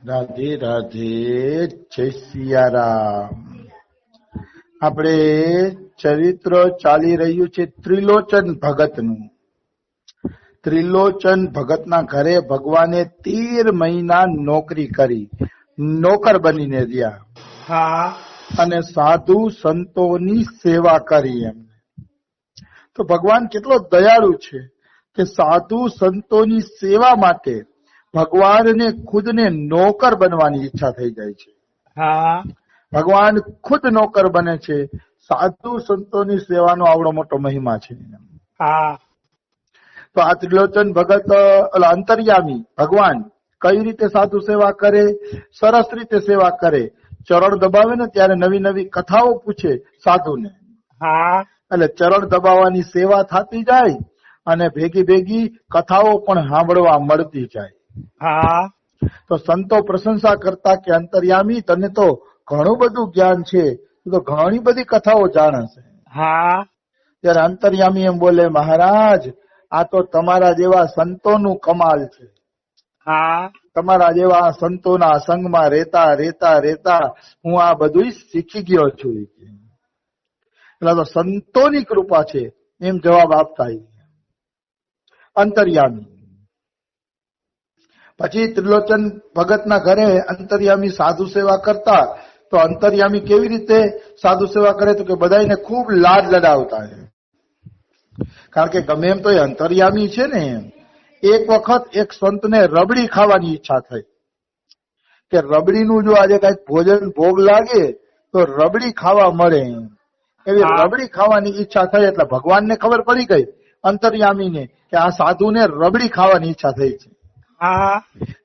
રાધે રાધે, જય સિયારામ. આપણે ચરિત્ર ચાલી રહ્યું છે ત્રિલોચન ભગતનું. ત્રિલોચન ભગતના ઘરે ભગવાને 13 મહિના નોકરી કરી, નોકર બનીને રહ્યા. હા. અને સાધુ સંતોની સેવા કરી. એમને તો ભગવાન કેટલો દયાળુ છે કે સાધુ સંતોની સેવા માટે ભગવાનને ખુદને નોકર બનવાની ઈચ્છા થઈ જાય છે. હા. ભગવાન ખુદ નોકર બને છે. સાધુ સંતોની સેવાનો આવડો મોટો મહિમા છે. હા. તો આ ત્રિલોચન ભગત અંતર્યામી ભગવાન કઈ રીતે સાધુ સેવા કરે? સરસ રીતે સેવા કરે. ચરણ દબાવે ને ત્યારે નવી નવી કથાઓ પૂછે સાધુને. હા. એટલે ચરણ દબાવવાની સેવા થતી જાય અને ભેગી ભેગી કથાઓ પણ સાંભળવા મળતી જાય. હા. તો સંતો પ્રશંસા કરતા કે અંતર્યામી તને તો ઘણું બધું જ્ઞાન છે, તું તો ઘણી બધી કથાઓ જાણે છે. હા. ત્યારે અંતર્યામી એમ બોલે, મહારાજ આ તો તમારા જેવા સંતોનું કમાલ છે. હા. તમારા જેવા સંતોના સંગમાં રહેતા રહેતા રહેતા હું આ બધું શીખી ગયો છું. એટલે તો સંતોની કૃપા છે એમ જવાબ આપતા અંતર્યામી. પછી ત્રિલોચન ભગતના ઘરે અંતર્યામી સાધુ સેવા કરતા. તો અંતર્યામી કેવી રીતે સાધુ સેવા કરે? તો કે બધાને ખૂબ લાડ લડાવતા. કારણ કે ગમે એમ તો એ અંતર્યામી છે ને. એક વખત એક સંતને રબડી ખાવાની ઈચ્છા થઈ કે રબડીનું જો આજે કઈક ભોજન ભોગ લાગે તો રબડી ખાવા મળે. એવી રબડી ખાવાની ઈચ્છા થઈ એટલે ભગવાનને ખબર પડી ગઈ અંતર્યામીને કે આ સાધુને રબડી ખાવાની ઈચ્છા થઈ છે. હા.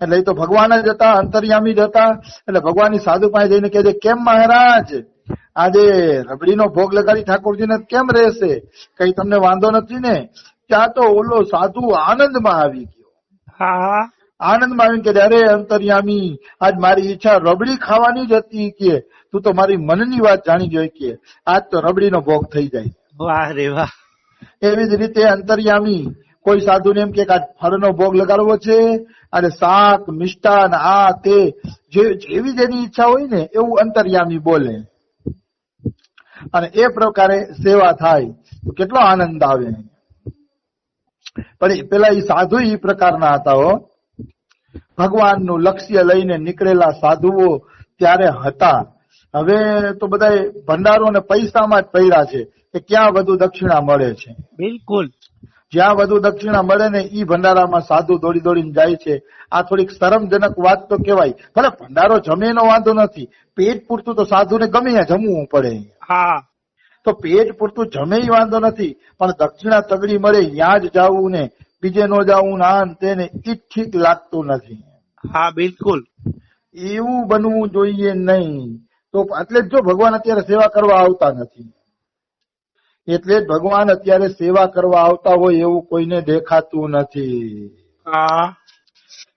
એટલે એ તો ભગવાન જ હતા, અંતર્યામી જ હતા. એટલે ભગવાનની સાધુ પાસે જઈને કહે છે, કેમ મહારાજ આજે રબડીનો ભોગ લગાડી ઠાકોરજીને કેમ રહેશે? કઈ તમને વાંધો નથી ને? ત્યાં તો ઓલો સાધુ આનંદમાં આવી ગયો. હા. આનંદમાં આવીને કે અરે અંતર્યામી, આજ મારી ઈચ્છા રબડી ખાવાની જ હતી કે તું તો મારી મનની વાત જાણી ગયો કે આજ તો રબડીનો ભોગ થઈ જાય. વાહ રે વાહ. એવી જ રીતે અંતર્યામી કોઈ સાધુને એમ કે ફળનો ભોગ લગાડવો છે અને શાક મિષ્ટાન આ તે જેવી જેની ઈચ્છા હોય ને એવું અંતર્યામી બોલે અને એ પ્રકારે સેવા થાય તો કેટલો આનંદ આવે. પણ પેલા એ સાધુ એ પ્રકારના હતા હો. ભગવાનનું લક્ષ્ય લઈને નીકળેલા સાધુઓ ત્યારે હતા. હવે તો બધા ભંડારો અને પૈસામાં જ પડ્યા છે કે ક્યાં વધુ દક્ષિણા મળે છે. બિલકુલ. જ્યાં વધુ દક્ષિણા મળે ને ઈ ભંડારામાં સાધુ દોડી દોડીને જાય છે. આ થોડીક શરમજનક વાત તો કહેવાય. ભલે ભંડારો જમે એનો વાંધો નથી, પેટ પૂરતું તો સાધુને ગમે જમવું પડે. હા. તો પેટ પૂરતું જમે વાંધો નથી, પણ દક્ષિણા તગડી મળે ત્યાં જ જવું ને બીજે નો જવું ના તેને ઈ ઠીક લાગતું નથી. હા બિલકુલ. એવું બનવું જોઈએ નહીં. તો એટલે જ જો ભગવાન અત્યારે સેવા કરવા આવતા નથી. એટલે જ ભગવાન અત્યારે સેવા કરવા આવતા હોય એવું કોઈને દેખાતું નથી. હા.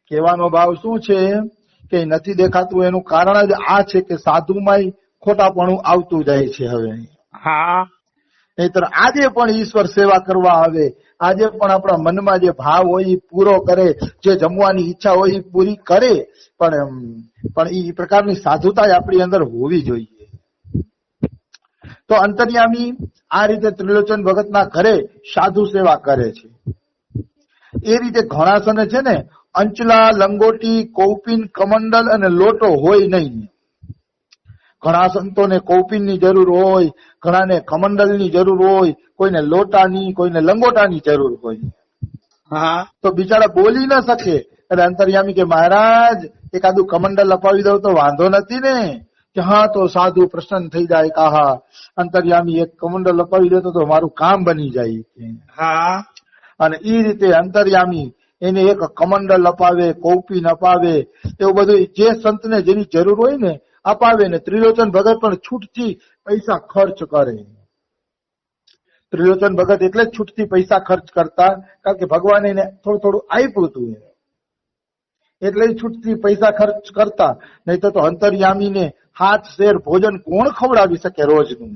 કહેવાનો ભાવ શું છે કે નથી દેખાતું એનું કારણ જ આ છે કે સાધુમાં ખોટાપણું આવતું જાય છે. હવે હા. નહીતર આજે પણ ઈશ્વર સેવા કરવા આવે, આજે પણ આપણા મનમાં જે ભાવ હોય એ પૂરો કરે, જે જમવાની ઈચ્છા હોય એ પૂરી કરે, પણ એ પ્રકારની સાધુતા આપણી અંદર હોવી જોઈએ. તો અંતર્યામી આ રીતે ત્રિલોચન ભગતના ઘરે સાધુ સેવા કરે છે. એ રીતે ઘણા સને છે ને અંચલા, લંગોટી, કૌપિન, કમંડલ અને લોટો હોય નહીં. ઘણા સંતોને કૌપિનની જરૂર હોય, ઘણાને કમંડલની જરૂર હોય, કોઈને લોટાની, કોઈને લંગોટાની જરૂર હોય. હા. તો બિચારા બોલી ના શકે. એટલે અંતર્યામી કે મહારાજ એકાદું કમંડલ અપાવી દઉં તો વાંધો નથી ને? કે હા તો સાધુ પ્રસન્ન થઈ જાય. કાહા અંતર્યામી એક કમંડલ અપાવી દેતો તો મારું કામ બની જાય. હા. અને એ રીતે અંતર્યામી એને એક કમંડલ અપાવે, કૌપિન અપાવે, એવું બધું જે સંતને જેની જરૂર હોય ને અપાવે. ને ત્રિલોચન ભગત પણ છૂટથી પૈસા ખર્ચ કરે. ત્રિલોચન ભગત એટલે જ છૂટથી પૈસા ખર્ચ કરતા કારણ કે ભગવાન એને થોડું થોડું આપ્યું હતું એટલે છૂટથી પૈસા ખર્ચ કરતા. નહીં તો અંતર્યામીને 7 શેર ભોજન કોણ ખવડાવી શકે રોજનું?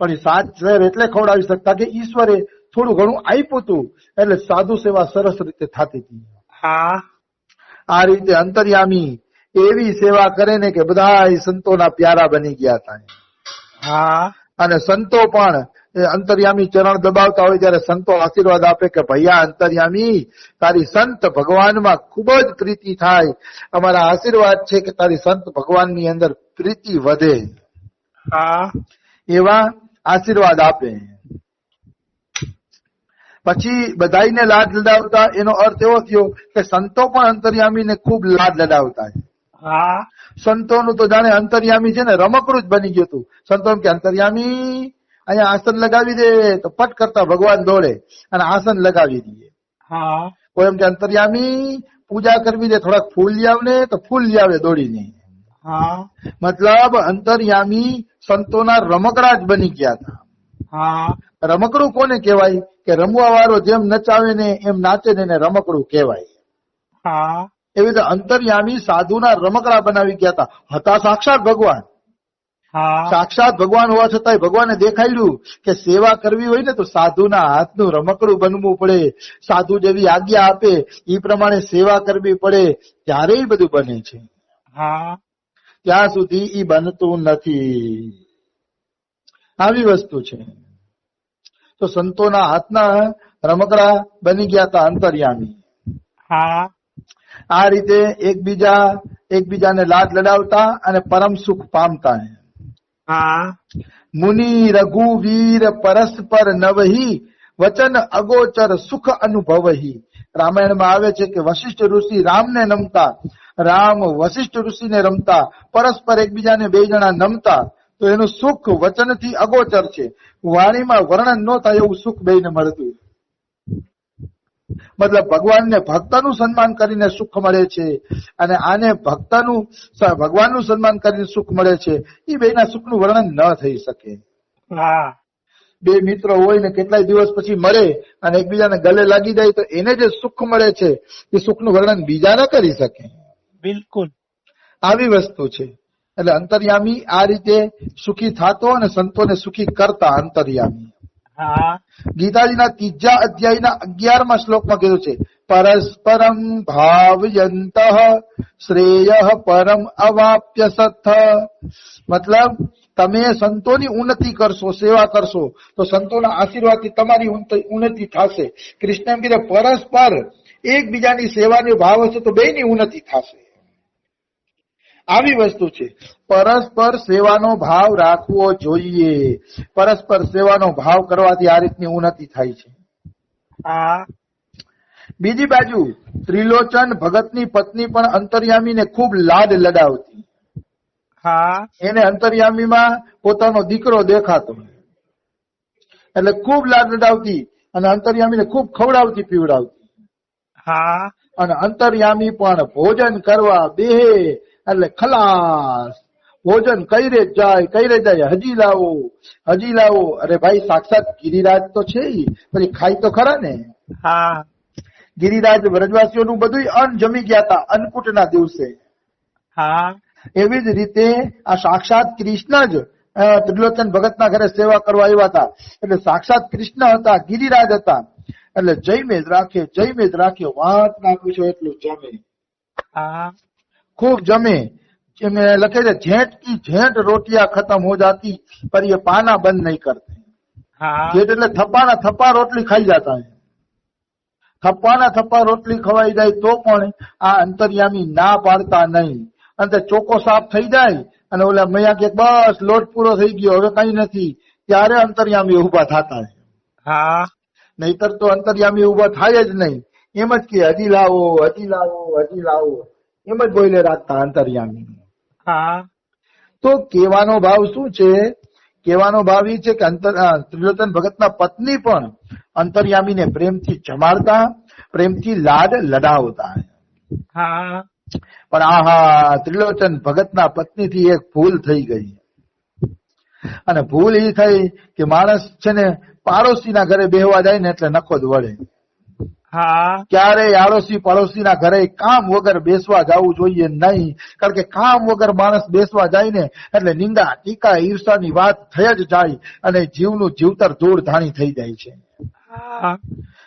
પણ એ 7 શેર એટલે ખવડાવી શકતા કે ઈશ્વરે થોડું ઘણું આપ્યું હતું એટલે સાધુ સેવા સરસ રીતે થતી હતી. આ રીતે અંતર્યામી એવી સેવા કરે ને કે બધા સંતોના પ્યારા બની ગયા હતા. હા અને સંતો પણ અંતર્યામી ચરણ દબાવતા હોય ત્યારે સંતો આશીર્વાદ આપે કે ભૈયા અંતર્યામી તારી સંત ભગવાનમાં ખૂબ જ પ્રીતિ થાય, અમારા આશીર્વાદ છે કે તારી સંત ભગવાનની અંદર પ્રીતિ વધે. હા એવા આશીર્વાદ આપે. પછી બધાઈને લાડ લડાવતા એનો અર્થ એવો થયો કે સંતો પણ અંતર્યામીને ખૂબ લાડ લડાવતા. હા સંતોનું તો જાણે અંતર્યામી છે ને રમકડું જ બની ગયું હતું. સંતો એમ કે અંતર્યામી અહીંયા આસન લગાવી દે તો પટ કરતા ભગવાન દોડે અને આસન લગાવી દઈએ. હા કોઈ એમ કે અંતર્યામી પૂજા કરવી દે, થોડાક ફૂલ લઈ આવે તો ફૂલ લઈ આવે દોડીને. હા મતલબ અંતર્યામી સંતોના રમકડા જ બની ગયા હતા. હા રમકડું કોને કહેવાય કે રમવા વાળો જેમ નચાવે ને એમ નાચે ને એને રમકડું કહેવાય. હા એવી રીતે અંતર્યામી સાધુના રમકડા બનાવી ગયા હતા સાક્ષાત ભગવાન. હા સાક્ષાત ભગવાન હોવા છતાંય ભગવાને દેખાડ્યું કે સેવા કરવી હોય ને તો સાધુના હાથનું રમકડું બનવું પડે. સાધુ જેવી આજ્ઞા આપે એ પ્રમાણે સેવા કરવી પડે ત્યારે એ બધું બને છે. હા ત્યાં સુધી ઈ બનતું નથી. આવી વસ્તુ છે. તો સંતોના હાથના રમકડા બની ગયા હતા અંતર્યામી. હા આ રીતે એકબીજાને લાડ લડાવતા અને પરમ સુખ પામતા. હા મુનિ રઘુવીર પરસ્પર નવહી વચન અગોચર સુખ અનુભવહી. રામાયણમાં આવે છે કે વશિષ્ઠ ઋષિ રામને નમતા, રામ વશિષ્ઠ ઋષિને રમતા, પરસ્પર એકબીજાને બે જણા નમતા. તો એનું સુખ વચનથી અગોચર છે, વાણીમાં વર્ણન ન થાય એવું સુખ બેને મળતું. મતલબ ભગવાનને ભક્તનું સન્માન કરીને સુખ મળે છે અને આને ભગવાનનું સન્માન કરીને સુખ મળે છે. એ બેના સુખનું વર્ણન ન થઈ શકે. હા બે મિત્રો હોય ને કેટલાય દિવસ પછી મળે અને એકબીજાને ગલે લાગી જાય તો એને જે સુખ મળે છે એ સુખનું વર્ણન બીજા ન કરી શકે. બિલકુલ આવી વસ્તુ છે. એટલે અંતર્યામી આ રીતે સુખી થતો અને સંતોને સુખી કરતા અંતર્યામી. હા ગીતાજીના 3જા અધ્યાયના 11મા શ્લોકમાં કીધું છે પરસ્પરમ ભાવયંત શ્રેય પરમ અવાપ્ય સત્થ. મતલબ તમે સંતોની ઉન્નતિ કરશો, સેવા કરશો તો સંતોના આશીર્વાદથી તમારી ઉન્નતિ થશે. કૃષ્ણ એમ કીધું પરસ્પર એકબીજાની સેવાનો ભાવ હશે તો બેની ઉન્નતિ થશે. આવી વસ્તુ છે. પરસ્પર સેવાનો ભાવ રાખવો જોઈએ. પરસ્પર સેવાનો ભાવ કરવાથી આ રીતની ઉન્નતિ થાય છે. હા બીજી બાજુ ત્રિલોચન ભગતની પત્ની પણ અંતર્યામીને ખૂબ લાડ લડાવતી. હા એને અંતર્યામીમાં પોતાનો દીકરો દેખાતો એટલે ખૂબ લાડ લડાવતી અને અંતર્યામીને ખૂબ ખવડાવતી પીવડાવતી. હા અને અંતર્યામી પણ ભોજન કરવા બેહે એટલે ખલાસ, ભોજન કઈ રે જાય હજી લાવો. અરે ભાઈ સાક્ષાત ગિરિરાજ તો છે, પછી ખાઈ તો ખરા ને. હા ગિરિરાજ વ્રજવાસીઓનું બધું અન્ન જમી ગયા હતા અન્નકૂટના દિવસે. હા એવી જ રીતે આ સાક્ષાત કૃષ્ણ જ ત્રિલોચન ભગતના ઘરે સેવા કરવા આવ્યા હતા. એટલે સાક્ષાત કૃષ્ણ હતા, ગિરિરાજ હતા. એટલે જયમે જ રાખે વાત ના પૂછો એટલું જમે. હા खूब जमे. लखे झेंट की झेंट रोटियां खत्म हो जाती पर ये पाना बंद नहीं करते. झेंट એટલે થપ્પાના થપ્પા રોટલી ખાઈ જતા. થપ્પાના થપ્પા રોટલી ખવાઈ જાય તો પણ આ અંતર્યામી ના પાડતા નહીં. અને ચોકો સાફ થઈ જાય અને ઓલા મૈયા કે બસ લોટ પૂરો થઈ ગયો હવે કઈ નથી, ત્યારે અંતર્યામી ઉભા થતા. હા નહીતર તો અંતર્યામી ઉભા થાય જ નહીં. એમ જ કે હજી લાવો એમ જ બોલે રાખતા અંતર્યામી. હા તો કહેવાનો ભાવ શું છે? કહેવાનો ભાવ એ છે કે ત્રિલોચન ભગતના પત્ની પણ અંતર્યામીને પ્રેમથી જમાડતા, પ્રેમથી લાડ લડાવતા. હા પણ આહા ત્રિલોચન ભગતના પત્નીથી એક ભૂલ થઈ ગઈ. અને ભૂલ એ થઈ કે માણસ છે ને પાડોશીના ઘરે બેહવા જાય ને એટલે નખો જ વળે. ક્યારેય આડોશી પડોશીના ઘરે કામ વગર બેસવા જવું જોઈએ નહીં. કારણ કે કામ વગર માણસ બેસવા જાય ને એટલે નિંદા ટીકા ઈર્ષાની વાત થઈ જ જાય અને જીવનું જીવતર ધૂળ ધાણી થઈ જાય છે.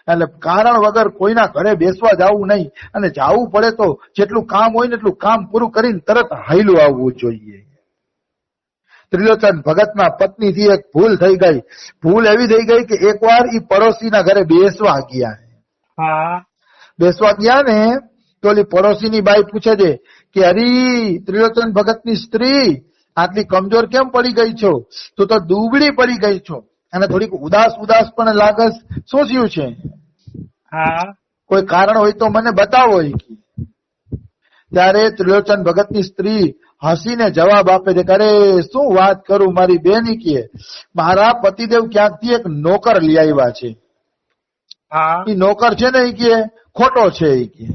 એટલે કારણ વગર કોઈના ઘરે બેસવા જવું નહીં, અને જવું પડે તો જેટલું કામ હોય ને એટલું કામ પૂરું કરીને તરત હાયલું આવવું જોઈએ. ત્રિલોચન ભગતના પત્નીથી એક ભૂલ થઈ ગઈ. ભૂલ એવી થઈ ગઈ કે એકવાર ઈ પડોશીના ઘરે બેસવા ગયા. હા બેસવા ગયા ને તો ઓલી પડોશીની બાઈ પૂછે છે કે હરી ત્રિલોચન ભગતની સ્ત્રી આટલી કમજોર કેમ પડી ગઈ છો? તું તો દુબળી પડી ગઈ છો અને થોડીક ઉદાસ ઉદાસ પણ લાગસ, શું થયું છે? હા કોઈ કારણ હોય તો મને બતાવો. ત્યારે ત્રિલોચન ભગતની સ્ત્રી હસીને જવાબ આપે છે, અરે શું વાત કરું મારી બેની, કે મારા પતિદેવ ક્યાંકથી એક નોકર લઈ આવ્યા છે. હા એ નોકર છે ને એ કે ખોટો છે. એ કે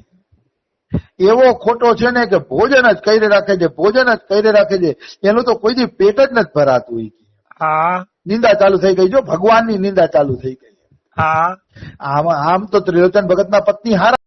એવો ખોટો છે ને કે ભોજન જ કરી રાખે છે, ભોજન જ કરી રાખે છે, એનું તો કોઈ દી પેટ જ નથી ભરાતું. હા નિંદા ચાલુ થઈ ગઈ, જો ભગવાનની નિંદા ચાલુ થઈ ગઈ. હા આમ તો ત્રિલોચન ભગતના પત્ની હારા